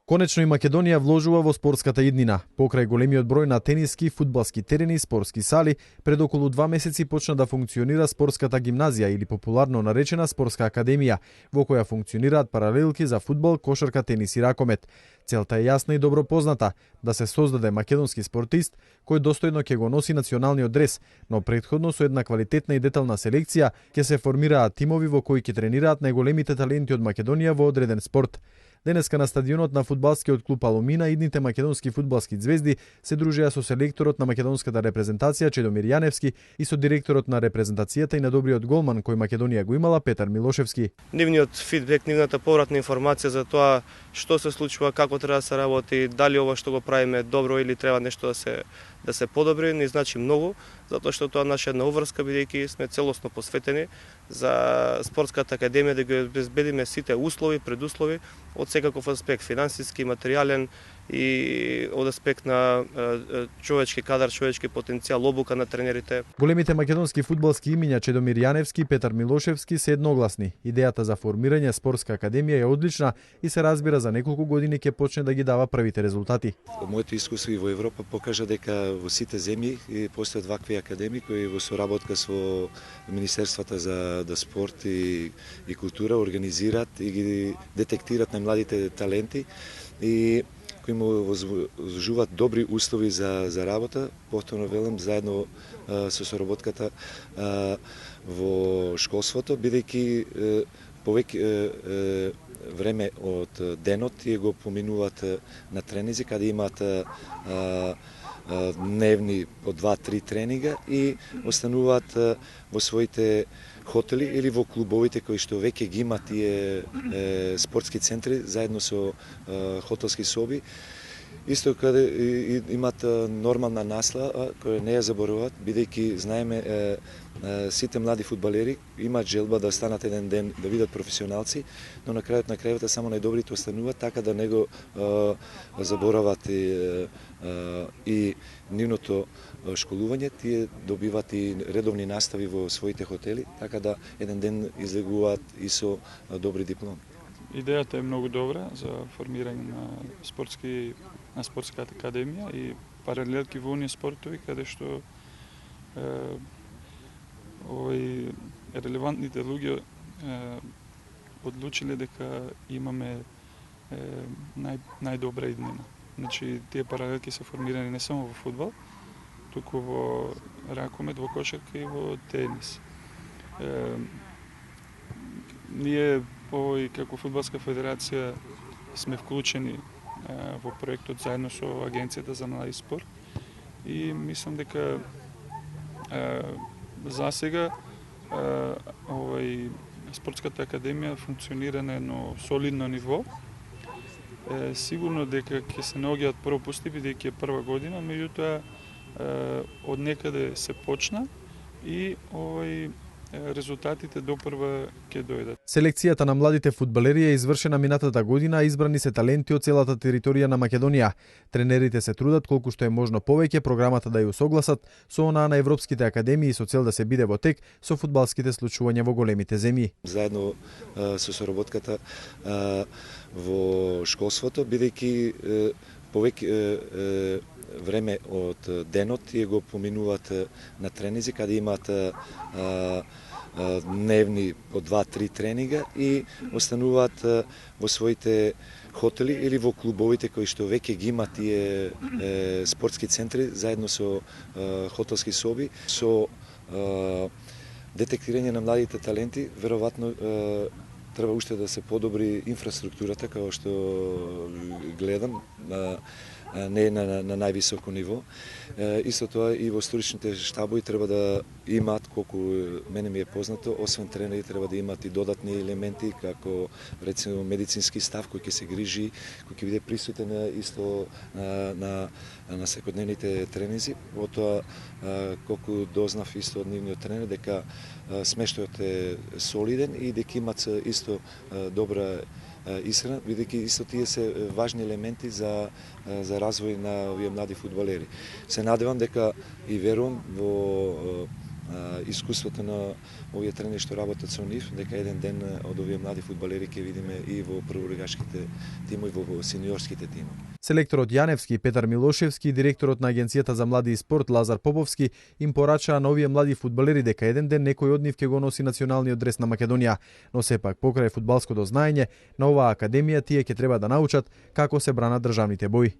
Конечно и Македонија вложува во спортската иднина. Покрај големиот број на тениски, фудбалски терени, спортски сали, пред околу 2 месеци почна да функционира спортската гимназија или популарно наречена спортска академија, во која функционираат паралелки за фудбал, кошарка, тенис и ракомет. Целта е јасна и добро позната, да се создаде македонски спортист кој достојно ќе го носи националниот дрес, но претходно со една квалитетна и детална селекција ќе се формираат тимови во кои ќе тренираат најголемите таленти од Македонија во одреден спорт. Денеска на стадионот на фудбалскиот клуб Алумина идните македонски фудбалски звезди се дружеа со селекторот на македонската репрезентација Чедомир Јаневски и со директорот на репрезентацијата и на добриот голман кој Македонија го имала Петар Милошевски. Нивниот фидбек, нивната повратна информација за тоа што се случува, како треба да се работи, дали ова што го правиме добро или треба нешто да се подобри, не значи многу, затоа што тоа наша една уврска, бидејќи сме целосно посветени за спортската академија да ги обезбедиме сите услови, предуслови од секаков аспект, финансиски, материјален и од аспект на човечки кадар, човечки потенцијал, обука на тренерите. Големите македонски фудбалски имиња Чедомир Јаневски и Петар Милошевски се едногласни. Идејата за формирање спортска академија е одлична и се разбира за неколку години ќе почне да ги дава првите резултати. Моето искуство и во Европа покажа дека во сите земји постојат вакви академии кои во соработка со Министерствата за спорт и култура организираат и ги детектираат најмладите таленти и кои му возможуваат добри услови за работа, повторно велам, заедно со соработката во школството, бидејќи повеќе време од денот тие го поминуваат на тренинзи, каде имаат дневни по 2-3 тренинга и остануваат во своите хотели или во клубовите кои што веќе ги имаат тие спортски центри заедно со хотелски соби. Исто каде имаат нормална наслава која не ја забораваат, бидејќи знаеме сите млади фудбалери имаат желба да станат еден ден да бидат професионалци, но на крајот на крајот само најдобрите остануваат, така да не го заборават и нивното школување, тие добиваат и редовни настави во своите хотели, така да еден ден излегуваат и со добри дипломи. Идејата е многу добра за формирање на спортската академија и паралелки во оние спортови каде што релевантните луѓе одлучиле дека имаме најдобра иднина. Значи, тие паралелки се формирани не само во фудбал, туку во ракомет, во кошарка и во тенис. Ние како Фудбалска федерација сме вклучени во проектот заедно со Агенцијата за млади спорт и мислам дека за сега спортската академија функционира на едно солидно ниво. Сигурно дека ќе се наоѓаат пропусти бидејќи е прва година, меѓутоа од некаде се почна и резултатите допрва ќе дојдат. Селекцијата на младите фудбалери е извршена минатата година, избрани се таленти од целата територија на Македонија. Тренерите се трудат колку што е можно повеќе програмата да ја усогласат со онаа на европските академии со цел да се биде во тек со фудбалските случувања во големите земји. Заедно со соработката во школството, бидејќи повеќе време од денот тие го поминуваат на тренинзи, каде имаат дневни по 2-3 тренинга и остануваат во своите хотели или во клубовите кои што веќе ги имаат тие спортски центри заедно со хотелски соби. Со детектирање на младите таленти, веројатно треба уште да се подобри инфраструктурата, како што гледам, не е на највисоко ниво. Исто тоа и во стручните штабови треба да имаат, колку мене ми е познато, освен тренери треба да имаат и додатни елементи, како рецимо медицински став кој ќе се грижи, кој ќе биде присутен исто на секојдневните тренинзи. Потоа, колку дознав исто од нивниот тренер, дека смештајот е солиден и дека имаат исто добра исхрана, бидејќи исто тие се важни елементи за развој на овие млади фудбалери. Се надевам дека и верувам во искуството на овие тренери што работат со нив, дека еден ден од овие млади фудбалери ќе видиме и во прволигашките тимови, во сениорските тимови. Селекторот Јаневски, Петар Милошевски и директорот на Агенцијата за млади и спорт Лазар Поповски им порачаа на овие млади фудбалери дека еден ден некој од нив ќе го носи националниот дрес на Македонија, но сепак покрај фудбалското знаење на оваа академија тие ќе треба да научат како се бранат државните бои.